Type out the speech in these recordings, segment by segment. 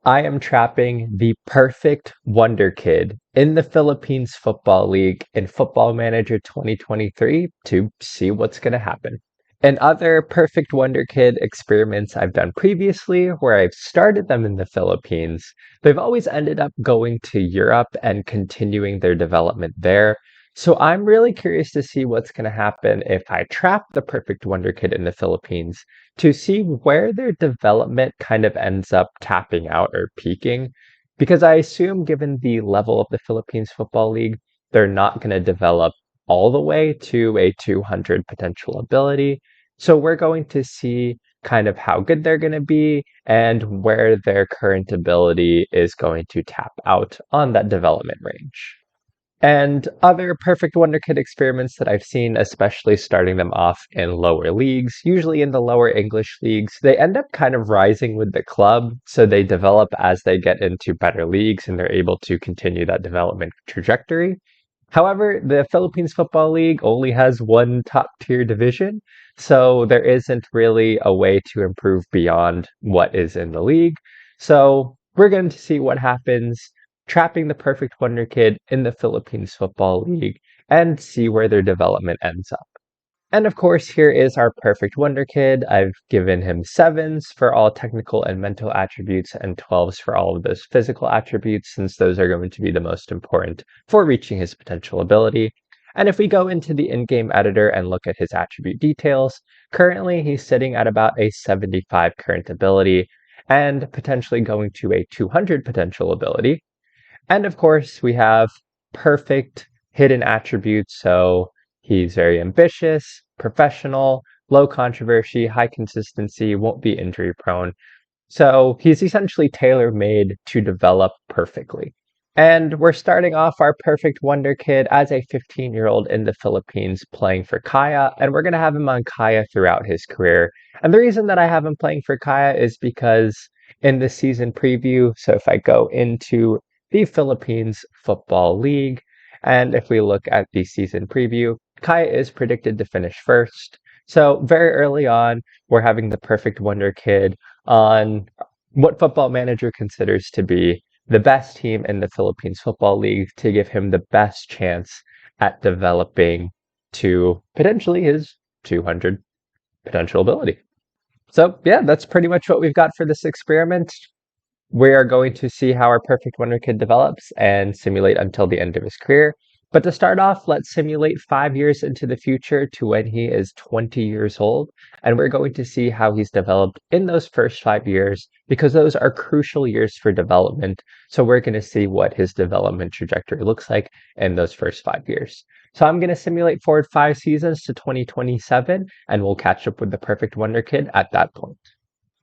I am trapping the perfect wonderkid in the Philippines Football League in Football Manager 2023 to see what's going to happen. In other perfect wonderkid experiments I've done previously, where I've started them in the Philippines, they've always ended up going to Europe and continuing their development there. So I'm really curious to see what's going to happen if I trap the perfect wonderkid in the Philippines to see where their development kind of ends up tapping out or peaking. Because I assume, given the level of the Philippines Football League, they're not going to develop all the way to a 200 potential ability. So we're going to see kind of how good they're going to be and where their current ability is going to tap out on that development range. And other Perfect Wonder Kid experiments that I've seen, especially starting them off in lower leagues, usually in the lower English leagues, they end up kind of rising with the club. So they develop as they get into better leagues and they're able to continue that development trajectory. However, the Philippines Football League only has one top tier division, so there isn't really a way to improve beyond what is in the league. So we're going to see what happens trapping the perfect wonder kid in the Philippines Football League and see where their development ends up. And of course, here is our perfect wonder kid. I've given him sevens for all technical and mental attributes and 12s for all of those physical attributes, since those are going to be the most important for reaching his potential ability. And if we go into the in-game editor and look at his attribute details, currently he's sitting at about a 75 current ability and potentially going to a 200 potential ability. And of course, we have perfect hidden attributes. So he's very ambitious, professional, low controversy, high consistency, won't be injury prone. So he's essentially tailor made to develop perfectly. And we're starting off our perfect wonder kid as a 15-year-old in the Philippines playing for Kaya, and we're going to have him on Kaya throughout his career. And the reason that I have him playing for Kaya is because in the season preview, so if I go into the Philippines Football League, and if we look at the season preview, Kaya is predicted to finish first. So very early on, we're having the perfect wonder kid on what Football Manager considers to be the best team in the Philippines Football League to give him the best chance at developing to potentially his 200 potential ability. So, yeah, that's pretty much what we've got for this experiment. We are going to see how our perfect wonder kid develops and simulate until the end of his career. But to start off, let's simulate 5 years into the future to when he is 20 years old. And we're going to see how he's developed in those first 5 years because those are crucial years for development. So we're going to see what his development trajectory looks like in those first 5 years. So I'm going to simulate forward 5 seasons to 2027, and we'll catch up with the perfect wonder kid at that point.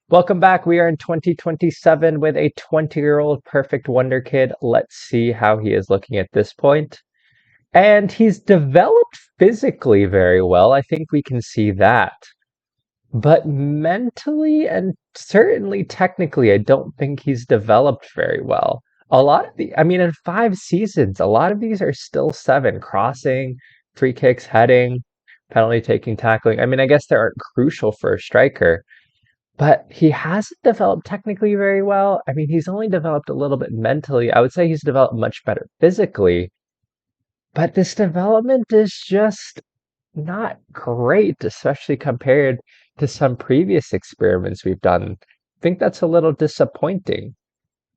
Welcome back. We are in 2027 with a 20-year-old perfect wonder kid. Let's see how he is looking at this point. And he's developed physically very well. I think we can see that. But mentally and certainly technically, I don't think he's developed very well. A lot of the, I mean, in 5 seasons, a lot of these are still seven: crossing, free kicks, heading, penalty taking, tackling. I mean, I guess they aren't crucial for a striker, but he hasn't developed technically very well. I mean, he's only developed a little bit mentally. I would say he's developed much better physically, but this development is just not great, especially compared to some previous experiments we've done. I think that's a little disappointing.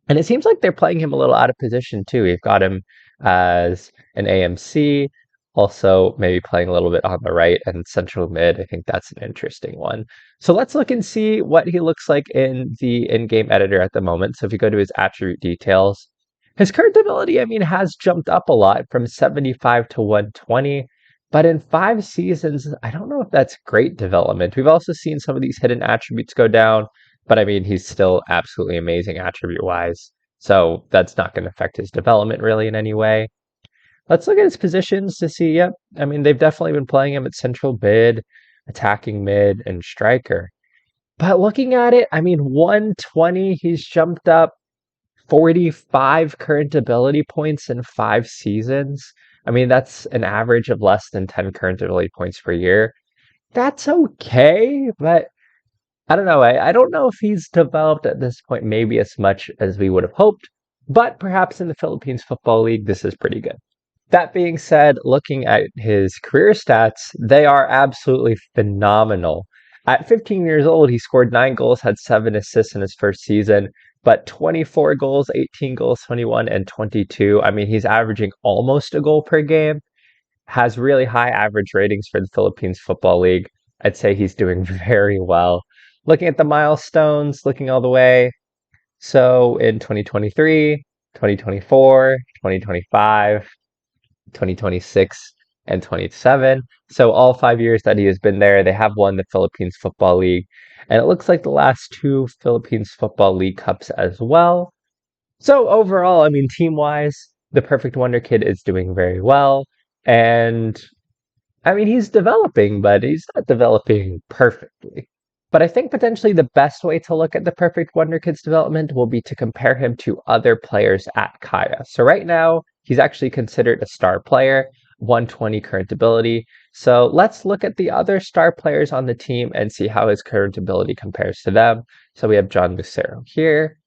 And it seems like they're playing him a little out of position too. We've got him as an AMC, also maybe playing a little bit on the right and central mid. I think that's an interesting one. So let's look and see what he looks like in the in-game editor at the moment. So if you go to his attribute details, his current ability, I mean, has jumped up a lot from 75 to 120. But in 5 seasons, I don't know if that's great development. We've also seen some of these hidden attributes go down, but I mean, he's still absolutely amazing attribute wise. So that's not going to affect his development really in any way. Let's look at his positions to see. Yep. I mean, they've definitely been playing him at central mid, attacking mid, and striker. But looking at it, I mean, 120, he's jumped up 45 current ability points in 5 seasons. I mean, that's an average of less than 10 current ability points per year. That's okay, but I don't know. I don't know if he's developed at this point maybe as much as we would have hoped, but perhaps in the Philippines Football League, this is pretty good. That being said, looking at his career stats, they are absolutely phenomenal. At 15 years old, he scored 9 goals, had 7 assists in his first season, but 24 goals, 18 goals, 21, and 22. I mean, he's averaging almost a goal per game, has really high average ratings for the Philippines Football League. I'd say he's doing very well. Looking at the milestones, looking all the way. So in 2023, 2024, 2025, 2026, and 27. So all 5 years that he has been there, they have won the Philippines Football League. And it looks like the last two Philippines Football League Cups as well. So overall, I mean, team-wise, the Perfect Wonder Kid is doing very well. And I mean, he's developing, but he's not developing perfectly. But I think potentially the best way to look at the Perfect Wonder Kid's development will be to compare him to other players at Kaya. So right now, he's actually considered a star player, 120 current ability. So let's look at the other star players on the team and see how his current ability compares to them. So we have John Lucero here.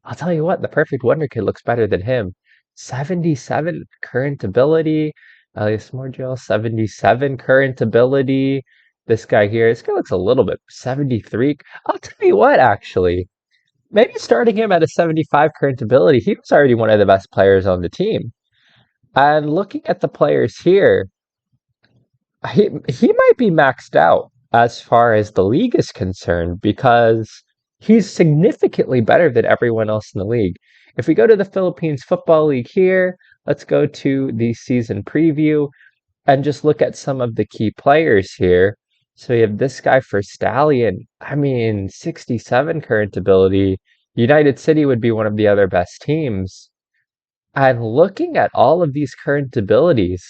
I'll tell you what, the Perfect Wonder Kid looks better than him. 77 current ability. Elias Morgel, 77 current ability. This guy looks a little bit 73. I'll tell you what, actually, maybe starting him at a 75 current ability, he was already one of the best players on the team. And looking at the players here, he might be maxed out as far as the league is concerned because he's significantly better than everyone else in the league. If we go to the Philippines Football League here, let's go to the season preview and just look at some of the key players here. So you have this guy for Stallion. I mean, 67 current ability. United City would be one of the other best teams. And looking at all of these current abilities,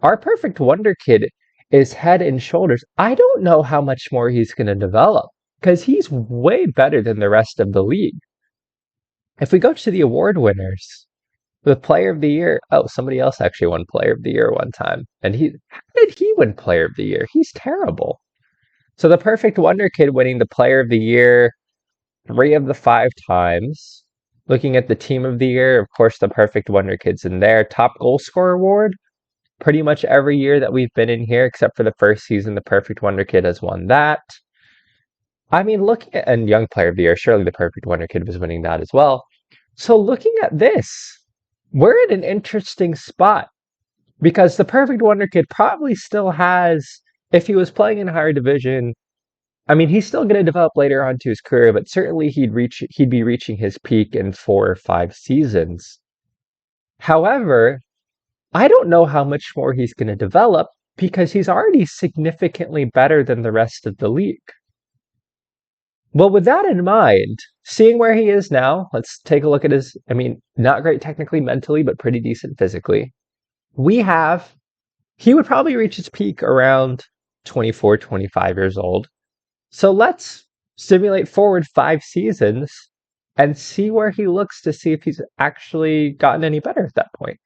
our Perfect Wonder Kid is head and shoulders. I don't know how much more he's going to develop because he's way better than the rest of the league. If we go to the award winners, the player of the year, oh, somebody else actually won player of the year one time. And how did he win player of the year? He's terrible. So the Perfect Wonder Kid winning the player of the year 3 of the 5 times. Looking at the team of the year, of course, the Perfect Wonder Kid's in there. Top goal scorer award, pretty much every year that we've been in here, except for the first season, the Perfect Wonder Kid has won that. I mean, looking at, and Young Player of the Year, surely the Perfect Wonder Kid was winning that as well. So looking at this, we're in an interesting spot because the Perfect Wonder Kid probably still has, if he was playing in a higher division, I mean, he's still going to develop later on to his career, but certainly he'd be reaching his peak in 4 or 5 seasons. However, I don't know how much more he's going to develop because he's already significantly better than the rest of the league. Well, with that in mind, seeing where he is now, let's take a look at his, I mean, not great technically, mentally, but pretty decent physically. He would probably reach his peak around 24, 25 years old. So let's simulate forward 5 seasons and see where he looks to see if he's actually gotten any better at that point.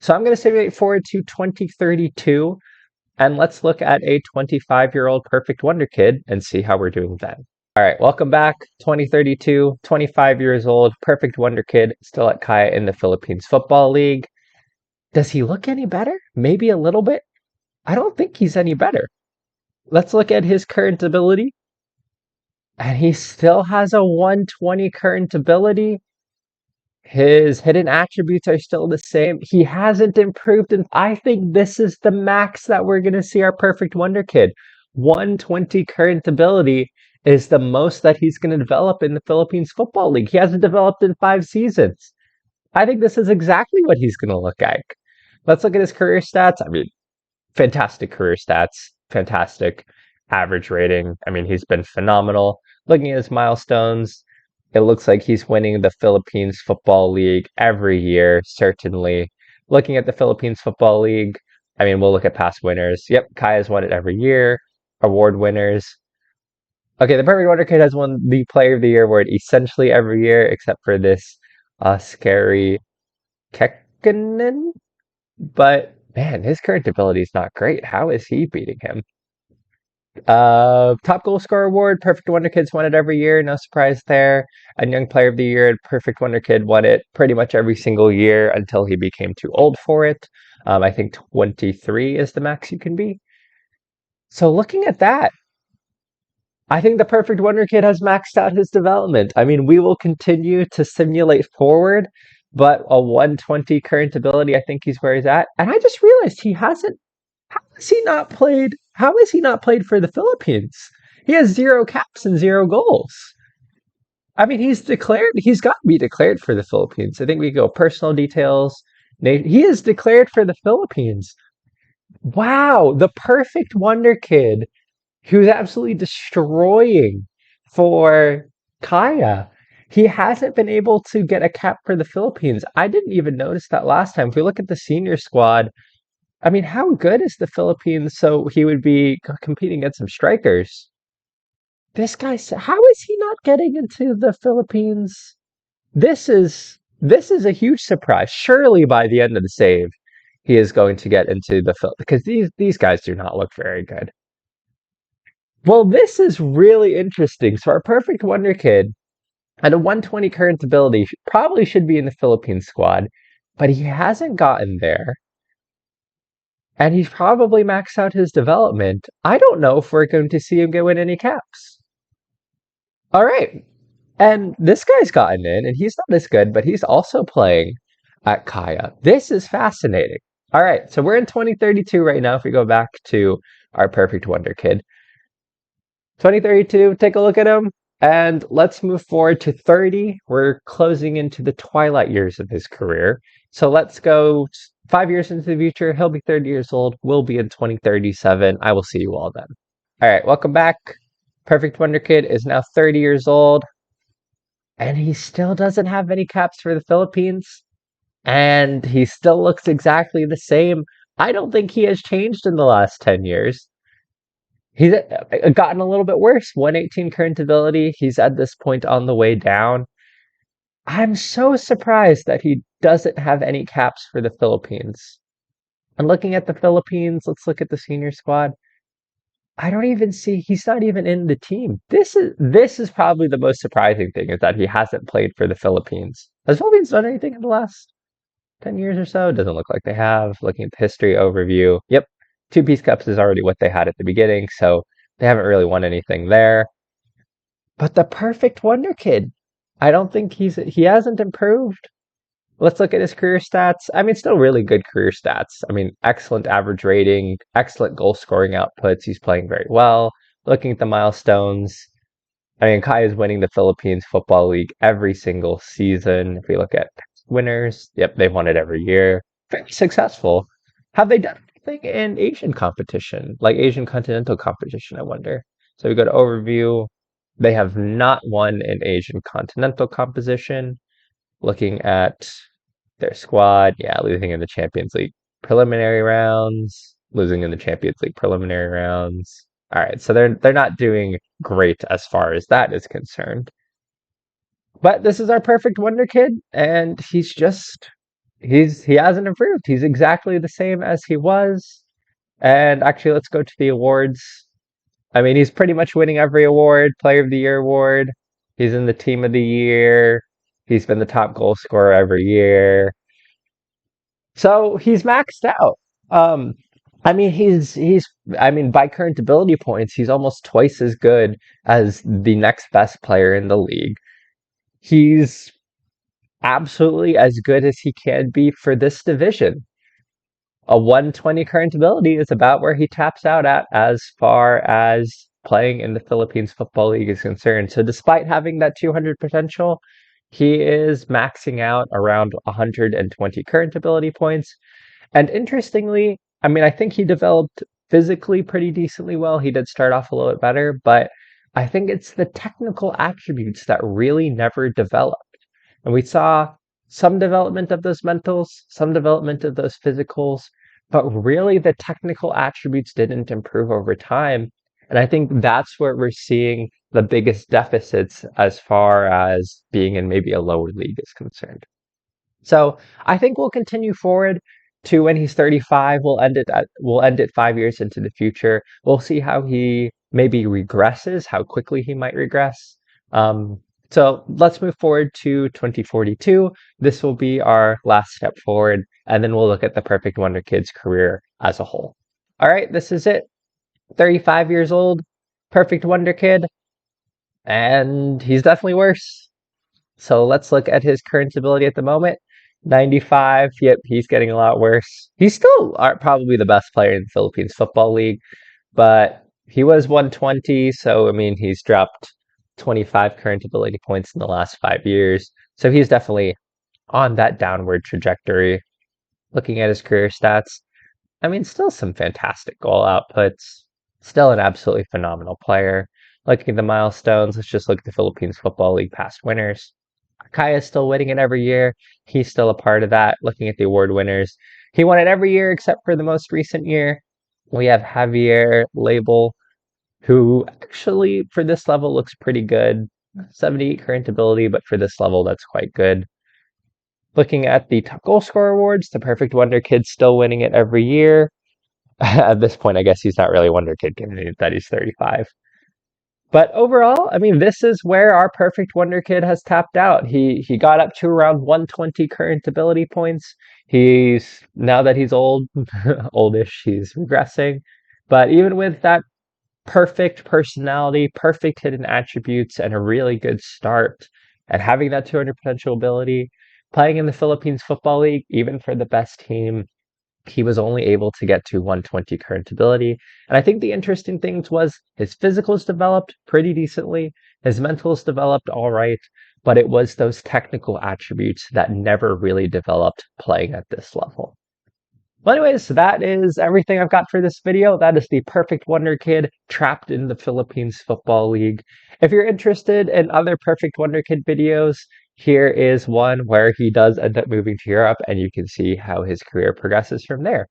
So I'm going to simulate forward to 2032, and let's look at a 25-year-old Perfect Wonder Kid and see how we're doing then. All right, welcome back. 2032, 25 years old, Perfect Wonder Kid, still at Kaya in the Philippines Football League. Does he look any better? Maybe a little bit. I don't think he's any better. Let's look at his current ability. And he still has a 120 current ability. His hidden attributes are still the same. He hasn't improved, and I think this is the max that we're going to see our Perfect Wonder Kid. 120 current ability is the most that he's going to develop in the Philippines Football League. He hasn't developed in 5 seasons. I think this is exactly what he's going to look like. Let's look at his career stats. I mean, fantastic career stats, fantastic average rating. I mean, he's been phenomenal. Looking at his milestones, it looks like he's winning the Philippines Football League every year, certainly. Looking at the Philippines Football League, I mean, we'll look at past winners. Yep, Kaya's won it every year. Award winners. Okay, the Perfect Wonder Kid has won the Player of the Year award essentially every year, except for this scary Kekkonen. But man, his current ability is not great. How is he beating him? Top goal scorer award, Perfect Wonder Kids won it every year. No surprise there. And Young Player of the Year, Perfect Wonder Kid won it pretty much every single year until he became too old for it. I think 23 is the max you can be. So looking at that, I think the Perfect Wonder Kid has maxed out his development. I mean, we will continue to simulate forward, but a 120 current ability, I think he's where he's at. And I just realized he hasn't. How has he not played? How has he not played for the Philippines? He has 0 caps and 0 goals. I mean, he's declared. He's got to be declared for the Philippines. I think we go personal details. He is declared for the Philippines. Wow, the Perfect Wonder Kid who's absolutely destroying for Kaya. He hasn't been able to get a cap for the Philippines. I didn't even notice that last time. If we look at the senior squad, I mean, how good is the Philippines? So he would be competing against some strikers. How is he not getting into the Philippines? This is a huge surprise. Surely by the end of the save, he is going to get into the Phil because these guys do not look very good. Well, this is really interesting. So our perfect wonder kid at a 120 current ability probably should be in the Philippines squad, but he hasn't gotten there. And he's probably maxed out his development. I don't know if we're going to see him win any caps. All right. And this guy's gotten in, and he's not as good, but he's also playing at Kaya. This is fascinating. All right. So we're in 2032 right now. If we go back to our perfect wonder kid, 2032, take a look at him. And let's move forward to 30. We're closing into the twilight years of his career. So let's go 5 years into the future. He'll be 30 years old. We'll be in 2037. I will see you all then. All right, welcome back. Perfect Wonder Kid is now 30 years old. And he still doesn't have any caps for the Philippines. And he still looks exactly the same. I don't think he has changed in the last 10 years. He's gotten a little bit worse. 118 current ability. He's at this point on the way down. I'm so surprised that he doesn't have any caps for the Philippines. And looking at the Philippines, let's look at the senior squad. I don't even see he's not even in the team. This is probably the most surprising thing is that he hasn't played for the Philippines. Has Philippines done anything in the last 10 years or so? Doesn't look like they have. Looking at the history overview. Yep. Two Peace Cups is already what they had at the beginning, so they haven't really won anything there. But the perfect wonder kid, I don't think he hasn't improved. Let's look at his career stats. I mean, still really good career stats. I mean, excellent average rating, excellent goal scoring outputs. He's playing very well. Looking at the milestones, I mean, Kai is winning the Philippines Football League every single season. If we look at winners, yep, they've won it every year. Very successful. Have they done anything in Asian competition, like Asian continental competition? I wonder. So we go to overview. They have not won in Asian continental competition. Looking at their squad, yeah, losing in the Champions League preliminary rounds, losing in the Champions League preliminary rounds. All right, so they're not doing great as far as that is concerned. But this is our perfect wonder kid, and he hasn't improved. He's exactly the same as he was. And actually, let's go to the awards. I mean, he's pretty much winning every award, Player of the Year award. He's in the Team of the Year. He's been the top goal scorer every year. So he's maxed out. Um, I mean, I mean, by current ability points, he's almost twice as good as the next best player in the league. He's absolutely as good as he can be for this division. A 120 current ability is about where he taps out at as far as playing in the Philippines Football League is concerned. So despite having that 200 potential, he is maxing out around 120 current ability points. And interestingly, I mean, I think he developed physically pretty decently well. He did start off a little bit better, but I think it's the technical attributes that really never developed. And we saw some development of those mentals, some development of those physicals, but really the technical attributes didn't improve over time. And I think that's where we're seeing the biggest deficits as far as being in maybe a lower league is concerned. So I think we'll continue forward to when he's 35. We'll end it 5 years into the future. We'll see how he maybe regresses, how quickly he might regress. Um, so let's move forward to 2042. This will be our last step forward, and then we'll look at the Perfect Wonder Kid's career as a whole. All right, this is it. 35 years old, Perfect Wonder Kid, and he's definitely worse. So let's look at his current ability at the moment. 95. Yep, he's getting a lot worse. He's still probably the best player in the Philippines Football League, but he was 120. So, I mean, he's dropped 25 current ability points in the last 5 years. So he's definitely on that downward trajectory. Looking at his career stats, I mean, still some fantastic goal outputs. Still an absolutely phenomenal player. Looking at the milestones, let's just look at the Philippines Football League past winners. Kaya's still winning it every year. He's still a part of that. Looking at the award winners, he won it every year except for the most recent year. We have Javier Label, who actually for this level looks pretty good. 78 current ability, but for this level, that's quite good. Looking at the top goal scorer awards, the Perfect Wonder Kid's still winning it every year. At this point, I guess he's not really Wonder Kid given that he's 35. But overall, I mean, this is where our Perfect Wonder Kid has tapped out. He got up to around 120 current ability points. He's now that he's old, oldish, he's regressing. But even with that perfect personality, perfect hidden attributes, and a really good start, and having that 200 potential ability, playing in the Philippines Football League, even for the best team, he was only able to get to 120 current ability. And I think the interesting things was his physicals developed pretty decently, his mentals developed all right, but it was those technical attributes that never really developed playing at this level. Well, anyways, that is everything I've got for this video. That is the Perfect Wonder Kid trapped in the Philippines Football League. If you're interested in other Perfect Wonder Kid videos, here is one where he does end up moving to Europe, and you can see how his career progresses from there.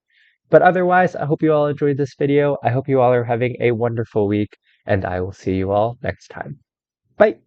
But otherwise, I hope you all enjoyed this video. I hope you all are having a wonderful week, and I will see you all next time. Bye!